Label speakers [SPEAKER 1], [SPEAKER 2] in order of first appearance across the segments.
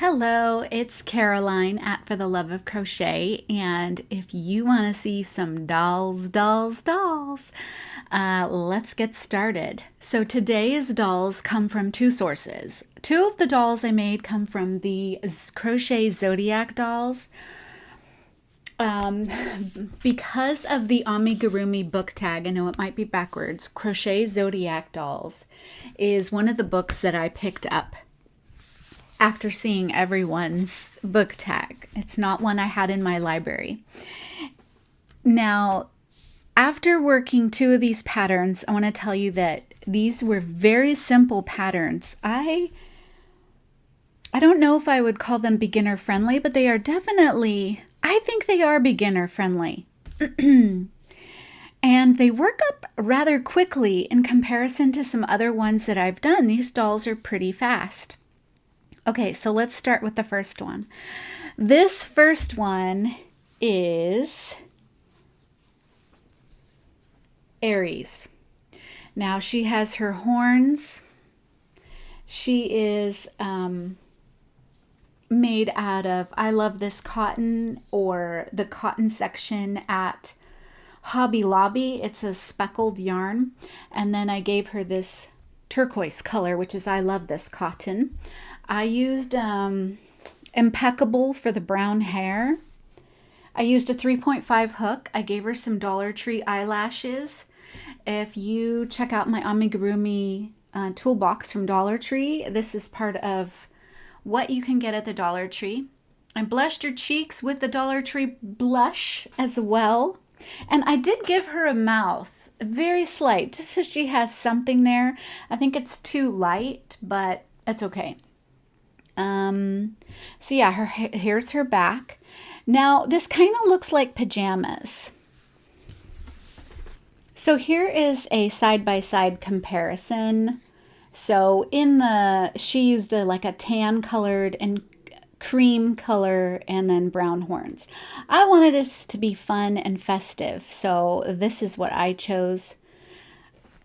[SPEAKER 1] Hello, it's Caroline at For the Love of Crochet, and if you want to see some dolls, let's get started. So today's dolls come from two sources. Two of the dolls I made come from the Crochet Zodiac dolls. Because of the Amigurumi book tag, I know it might be backwards, Crochet Zodiac dolls is one of the books that I picked up after seeing everyone's book tag. It's not one I had in my library. Now, after working two of these patterns, I want to tell you that these were very simple patterns. I don't know if I would call them beginner friendly, but they are definitely, I think they are beginner friendly. And they work up rather quickly in comparison to some other ones that I've done. These dolls are pretty fast. Okay, so let's start with the first one. This first one is Aries. Now she has her horns. She is made out of, I love this cotton, or the cotton section at Hobby Lobby. It's a speckled yarn. And then I gave her this turquoise color, which is, I love this cotton. I used Impeccable for the brown hair. I used a 3.5 hook. I gave her some Dollar Tree eyelashes. If you check out my Amigurumi toolbox from Dollar Tree, this is part of what you can get at the Dollar Tree. I blushed her cheeks with the Dollar Tree blush as well. And I did give her a mouth, very slight, just so she has something there. I think it's too light, but it's okay. So yeah, here's her back. Now this kind of looks like pajamas. So here is a side-by-side comparison. So she used like a tan colored and cream color and then brown horns. I wanted this to be fun and festive, so this is what I chose.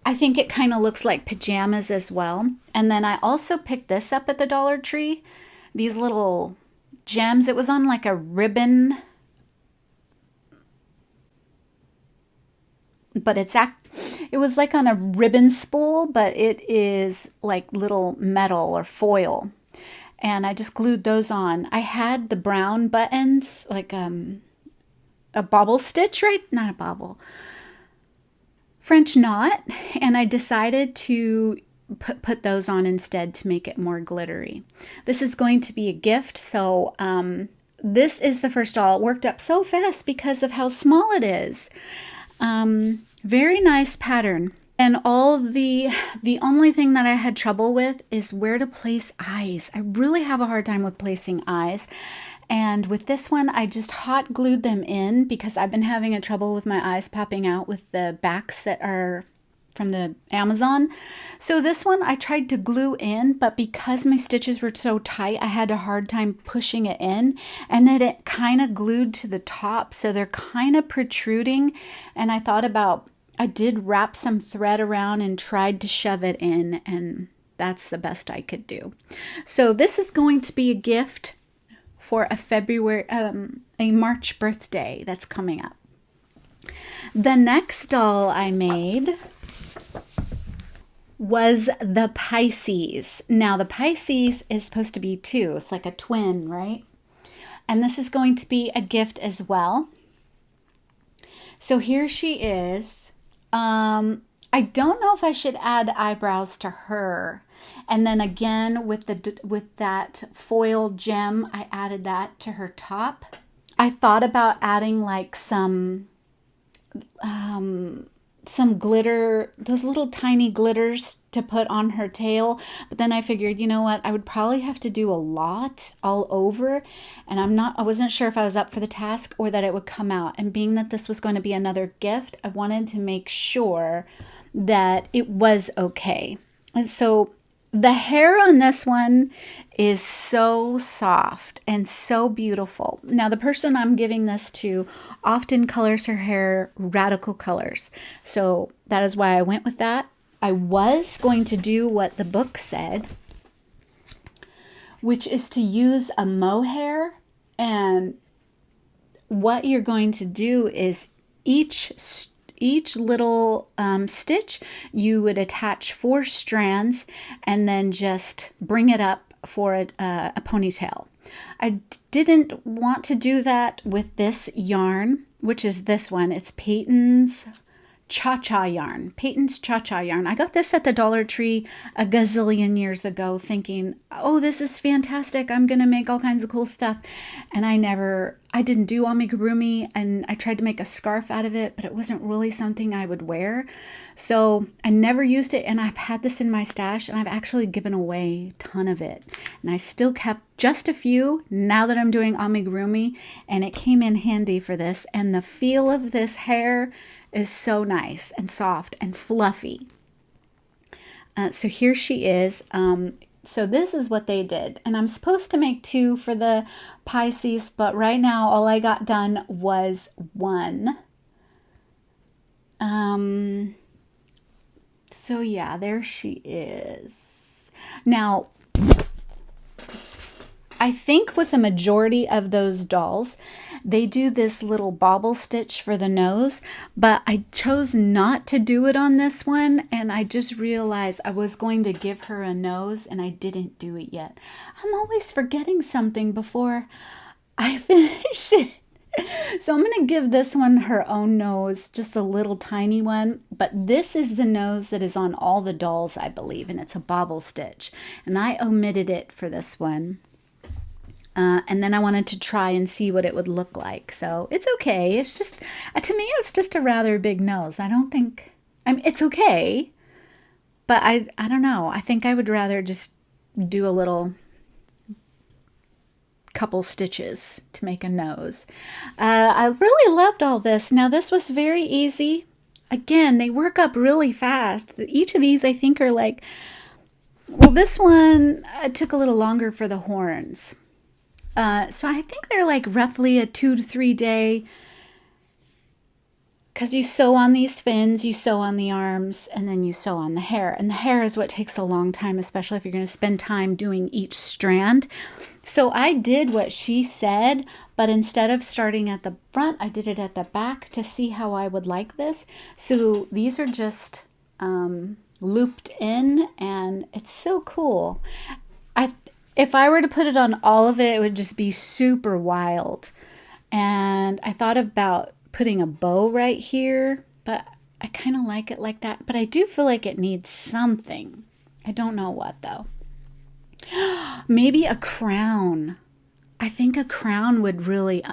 [SPEAKER 1] I think it kind of looks like pajamas as well. And then I also picked this up at the Dollar Tree. These little gems. It was on like a ribbon. But it was like on a ribbon spool, but it is like little metal or foil. And I just glued those on. I had the brown buttons, like a bobble stitch, right? Not a bobble. French knot, and I decided to put those on instead to make it more glittery. This is going to be a gift, so this is the first doll. It worked up so fast because of how small it is. Very nice pattern. And the only thing that I had trouble with is where to place eyes. I really have a hard time with placing eyes. And with this one, I just hot glued them in because I've been having a trouble with my eyes popping out with the backs that are from the Amazon. So this one I tried to glue in, but because my stitches were so tight, I had a hard time pushing it in, and then it kind of glued to the top, so they're kind of protruding. And I did wrap some thread around and tried to shove it in, and that's the best I could do. So this is going to be a gift for a March birthday that's coming up. The next doll I made was the Pisces. Now the Pisces is supposed to be two. It's like a twin, right? And this is going to be a gift as well. So here she is. I don't know if I should add eyebrows to her. And then again, with that foil gem, I added that to her top. I thought about adding like some glitter, those little tiny glitters to put on her tail. But then I figured, you know what, I would probably have to do a lot all over. And I wasn't sure if I was up for the task or that it would come out. And being that this was going to be another gift, I wanted to make sure that it was okay. And so the hair on this one is so soft and so beautiful. Now, the person I'm giving this to often colors her hair radical colors. So that is why I went with that. I was going to do what the book said, which is to use a mohair. And what you're going to do is each little stitch, you would attach 4 strands and then just bring it up for a ponytail. I didn't want to do that with this yarn, which is this one. It's Peyton's Cha-Cha yarn. Peyton's Cha-Cha yarn. I got this at the Dollar Tree a gazillion years ago thinking, oh, this is fantastic. I'm going to make all kinds of cool stuff. And I didn't do amigurumi, and I tried to make a scarf out of it, but it wasn't really something I would wear. So I never used it, and I've had this in my stash, and I've actually given away a ton of it. And I still kept just a few now that I'm doing amigurumi, and it came in handy for this. And the feel of this hair is so nice and soft and fluffy. So here she is. So this is what they did. And I'm supposed to make 2 for the Pisces, but right now all I got done was 1. So yeah, there she is. Now, I think with the majority of those dolls, they do this little bobble stitch for the nose, but I chose not to do it on this one, and I just realized I was going to give her a nose, and I didn't do it yet. I'm always forgetting something before I finish it. So I'm going to give this one her own nose, just a little tiny one, but this is the nose that is on all the dolls, I believe, and it's a bobble stitch, and I omitted it for this one. And then I wanted to try and see what it would look like. So it's okay. It's just, to me, it's just a rather big nose. I mean, it's okay, but I don't know. I think I would rather just do a little couple stitches to make a nose. I really loved all this. Now, this was very easy. Again, they work up really fast. Each of these, I think, are like, well, this one took a little longer for the horns. So I think they're like roughly a 2 to 3 day, because you sew on these fins, you sew on the arms, and then you sew on the hair. And the hair is what takes a long time, especially if you're going to spend time doing each strand. So I did what she said, but instead of starting at the front, I did it at the back to see how I would like this. So these are just looped in, and it's so cool. If I were to put it on all of it, it would just be super wild. And I thought about putting a bow right here, but I kind of like it like that. But I do feel like it needs something. I don't know what, though. Maybe a crown. I think a crown would really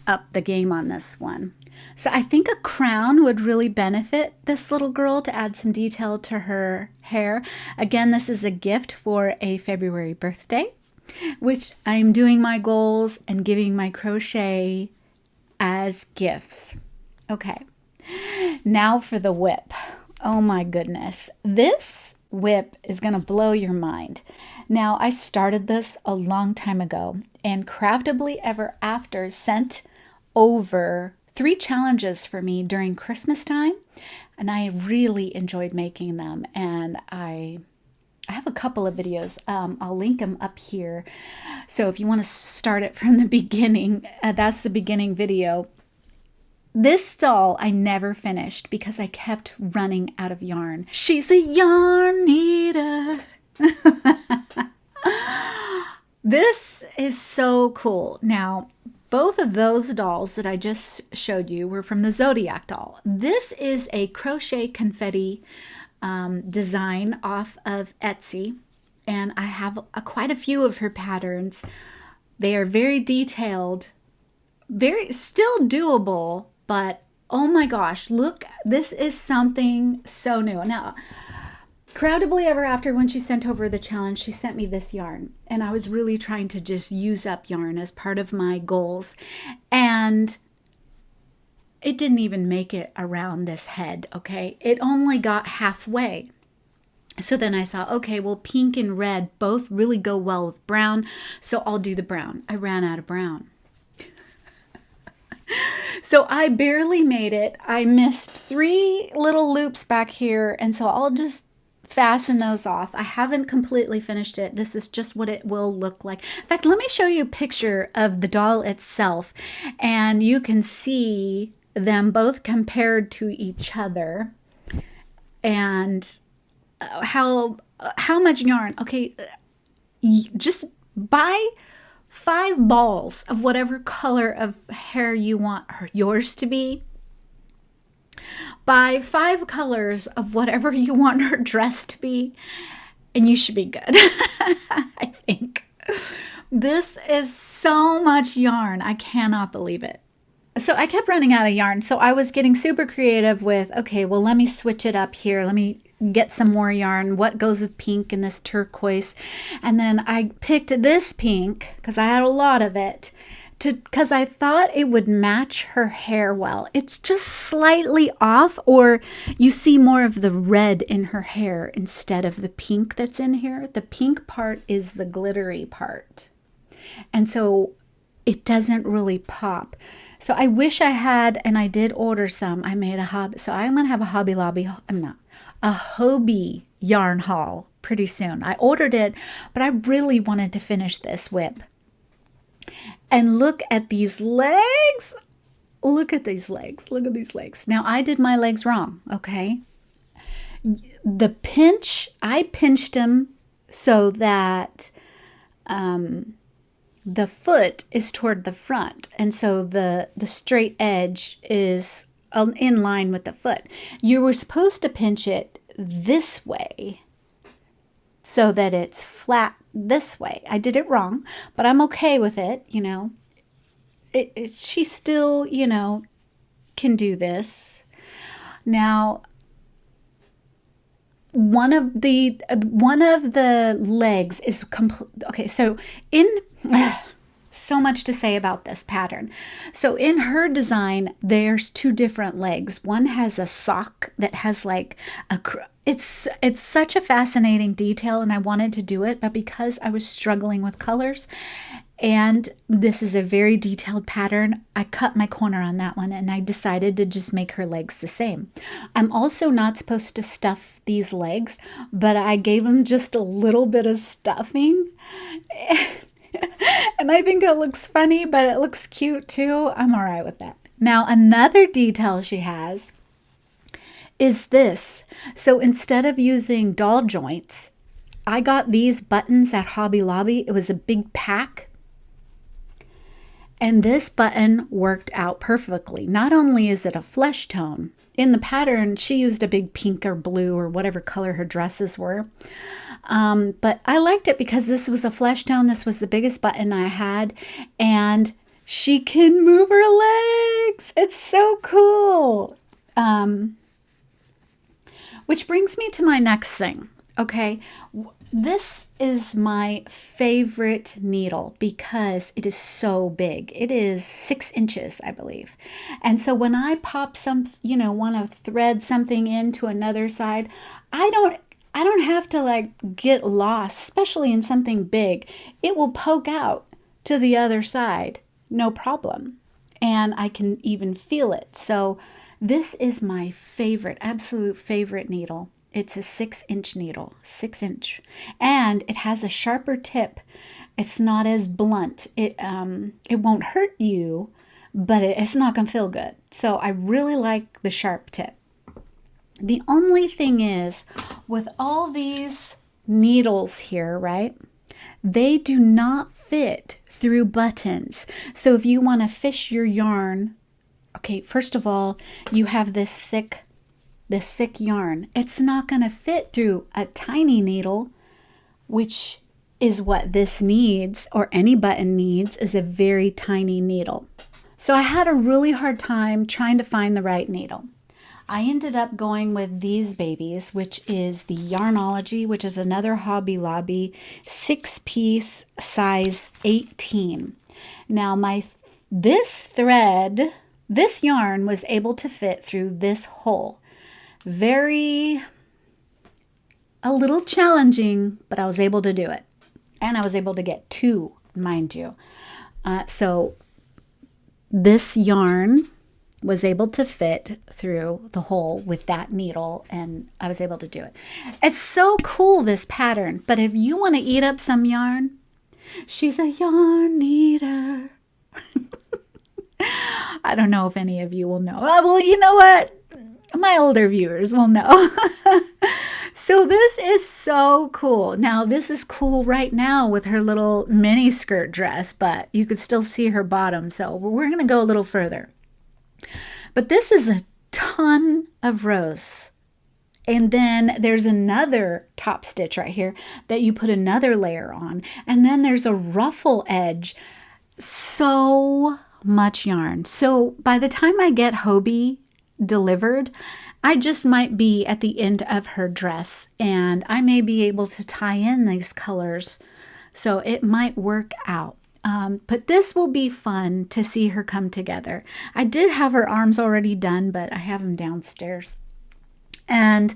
[SPEAKER 1] up the game on this one. So I think a crown would really benefit this little girl to add some detail to her hair. Again, this is a gift for a February birthday, which I'm doing my goals and giving my crochet as gifts. Okay, now for the whip. Oh my goodness. This whip is going to blow your mind. Now, I started this a long time ago, and Craftably Ever After sent over 3 challenges for me during Christmas time, and I really enjoyed making them. And I have a couple of videos. I'll link them up here. So if you want to start it from the beginning, that's the beginning video. This doll I never finished because I kept running out of yarn. She's a yarn eater. This is so cool. Now, both of those dolls that I just showed you were from the Zodiac doll. This is a crochet confetti design off of Etsy, and I have quite a few of her patterns. They are very detailed, very still doable, but oh my gosh, look, this is something so new. Now, Craftably Ever After, when she sent over the challenge, she sent me this yarn, and I was really trying to just use up yarn as part of my goals, and it didn't even make it around this head, okay? It only got halfway. So then I saw, okay, well, pink and red both really go well with brown, so I'll do the brown. I ran out of brown. So I barely made it. I missed 3 little loops back here, and so I'll just fasten those off. I haven't completely finished it. This is just what it will look like. In fact, let me show you a picture of the doll itself, and you can see them both compared to each other and how much yarn. Okay, just buy 5 balls of whatever color of hair you want yours to be. Buy 5 colors of whatever you want her dress to be, and you should be good. I think. This is so much yarn. I cannot believe it. So I kept running out of yarn. So I was getting super creative with, okay, well, let me switch it up here. Let me get some more yarn. What goes with pink and this turquoise? And then I picked this pink because I had a lot of it because I thought it would match her hair well. It's just slightly off, or you see more of the red in her hair instead of the pink that's in here. The pink part is the glittery part. And so it doesn't really pop. So I wish I had, and I did order some. I made a hobby. So I'm going to have a Hobby Lobby, a Hobie yarn haul pretty soon. I ordered it, but I really wanted to finish this whip. And look at these legs. Look at these legs. Look at these legs. Now, I did my legs wrong, okay? The pinch, I pinched them so that the foot is toward the front. And so the straight edge is in line with the foot. You were supposed to pinch it this way so that it's flat this way. I did it wrong, but I'm okay with it, you know. She still, you know, can do this. Now, one of the legs is okay, so so much to say about this pattern. So in her design, there's 2 different legs. One has a sock that has like it's such a fascinating detail, and I wanted to do it, but because I was struggling with colors, and this is a very detailed pattern, I cut my corner on that one, and I decided to just make her legs the same. I'm also not supposed to stuff these legs, but I gave them just a little bit of stuffing. And I think it looks funny, but it looks cute too. I'm all right with that. Now, another detail she has is this. So instead of using doll joints, I got these buttons at Hobby Lobby. It was a big pack. And this button worked out perfectly. Not only is it a flesh tone, in the pattern, she used a big pink or blue or whatever color her dresses were. But I liked it because this was a flesh tone. This was the biggest button I had. And she can move her legs. It's so cool. Which brings me to my next thing. Okay, this is my favorite needle because it is so big. It is 6 inches, I believe. And so when I pop want to thread something into another side, I don't have to like get lost, especially in something big. It will poke out to the other side, no problem. And I can even feel it. So this is my favorite, absolute favorite needle. It's a 6-inch needle, 6 inch, and it has a sharper tip. It's not as blunt. It won't hurt you, but it's not gonna feel good. So I really like the sharp tip. The only thing is, with all these needles here, right? They do not fit through buttons. So if you want to fish your yarn, okay, first of all, you have this thick yarn. It's not going to fit through a tiny needle, which is what this needs, or any button needs, is a very tiny needle. So I had a really hard time trying to find the right needle. I ended up going with these babies, which is the Yarnology, which is another Hobby Lobby 6-piece size 18. Now this yarn was able to fit through this hole. A little challenging, but I was able to do it. And I was able to get 2, mind you. So this yarn was able to fit through the hole with that needle, and I was able to do it. It's so cool, this pattern. But if you want to eat up some yarn, she's a yarn eater. I don't know if any of you will know. Well, you know what? My older viewers will know. So this is so cool. Now, this is cool right now with her little mini skirt dress, but you could still see her bottom. So we're going to go a little further. But this is a ton of rows. And then there's another top stitch right here that you put another layer on. And then there's a ruffle edge. So much yarn. So by the time I get Hobie delivered, I just might be at the end of her dress, and I may be able to tie in these colors, so it might work out. But this will be fun to see her come together. I did have her arms already done, but I have them downstairs. And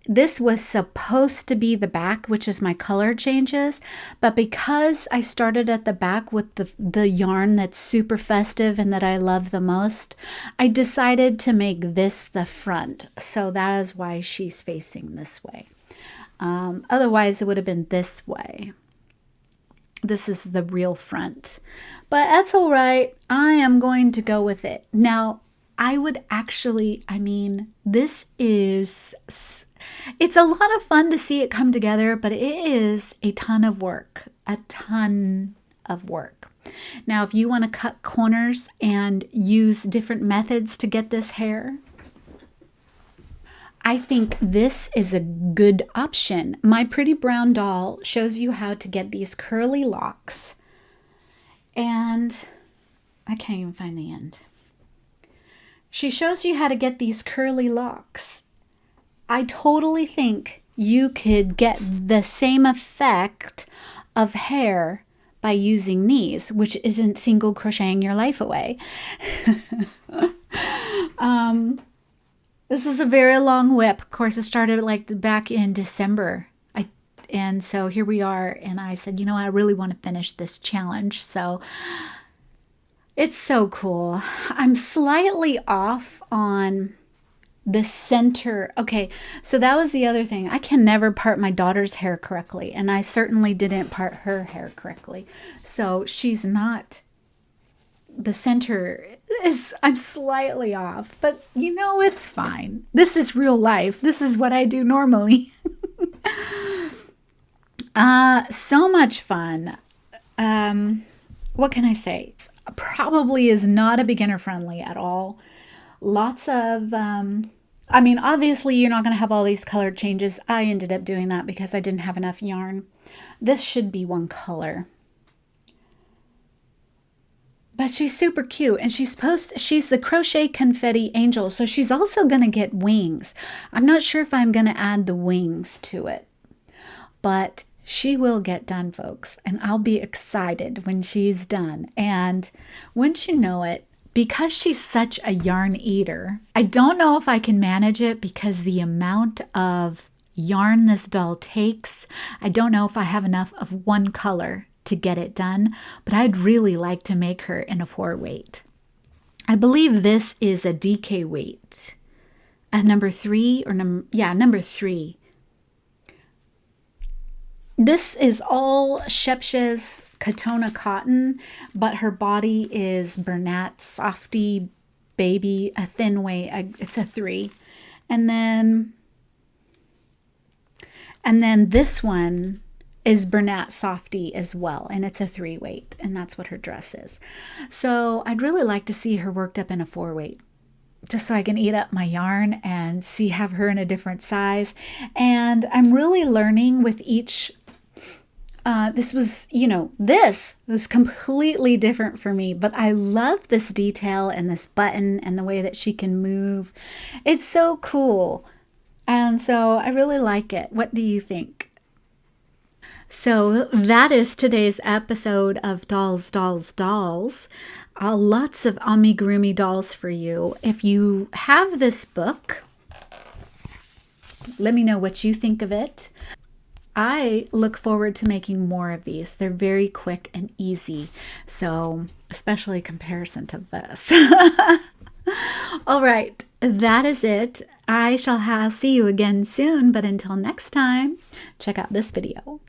[SPEAKER 1] this was supposed to be the back, which is my color changes. But because I started at the back with the yarn that's super festive and that I love the most, I decided to make this the front. So that is why she's facing this way. Otherwise, it would have been this way. This is the real front. But that's all right. I am going to go with it. Now, it's a lot of fun to see it come together, but it is a ton of work, Now, if you want to cut corners and use different methods to get this hair, I think this is a good option. My Pretty Brown Doll shows you how to get these curly locks, and I can't even find the end. She shows you how to get these curly locks. I totally think you could get the same effect of hair by using these, which isn't single crocheting your life away. This is a very long whip. Of course, it started like back in December. And so here we are. And I said, I really want to finish this challenge. So it's so cool. I'm slightly off on the center. Okay, so that was the other thing. I can never part my daughter's hair correctly, and I certainly didn't part her hair correctly. So she's not, the center is, I'm slightly off, but it's fine. This is real life. This is what I do normally. So much fun. What can I say? Probably is not a beginner friendly at all. Lots of, obviously you're not going to have all these color changes. I ended up doing that because I didn't have enough yarn. This should be one color. But she's super cute, and she's the Crochet Confetti Angel, so she's also going to get wings. I'm not sure if I'm going to add the wings to it, but she will get done, folks, and I'll be excited when she's done. And once you know it, because she's such a yarn eater, I don't know if I can manage it because the amount of yarn this doll takes, I don't know if I have enough of one color to get it done, but I'd really like to make her in a 4-weight. I believe this is a DK weight. Number 3 or number 3. This is all Shepsha's Katona cotton, but her body is Bernat Softy Baby, a thin weight. It's a 3. And then this one is Bernat Softy as well, and it's a 3-weight, and that's what her dress is. So I'd really like to see her worked up in a 4-weight, just so I can eat up my yarn and have her in a different size. And I'm really learning with each. This was completely different for me, but I love this detail and this button and the way that she can move. It's so cool. And so I really like it. What do you think? So that is today's episode of Dolls, Dolls, Dolls. Lots of amigurumi dolls for you. If you have this book, let me know what you think of it. I look forward to making more of these. They're very quick and easy, so especially in comparison to this. All right, that is it. I shall see you again soon, but until next time, check out this video.